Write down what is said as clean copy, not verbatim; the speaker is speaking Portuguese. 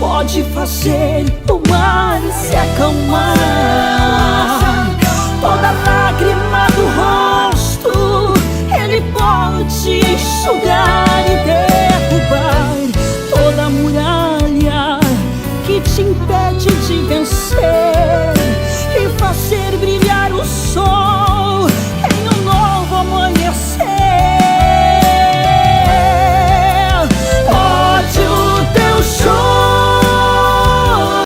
pode fazer o mar se acalmar. Toda lágrima do rosto Ele pode enxugar e derrubar toda muralha que te impede de vencer.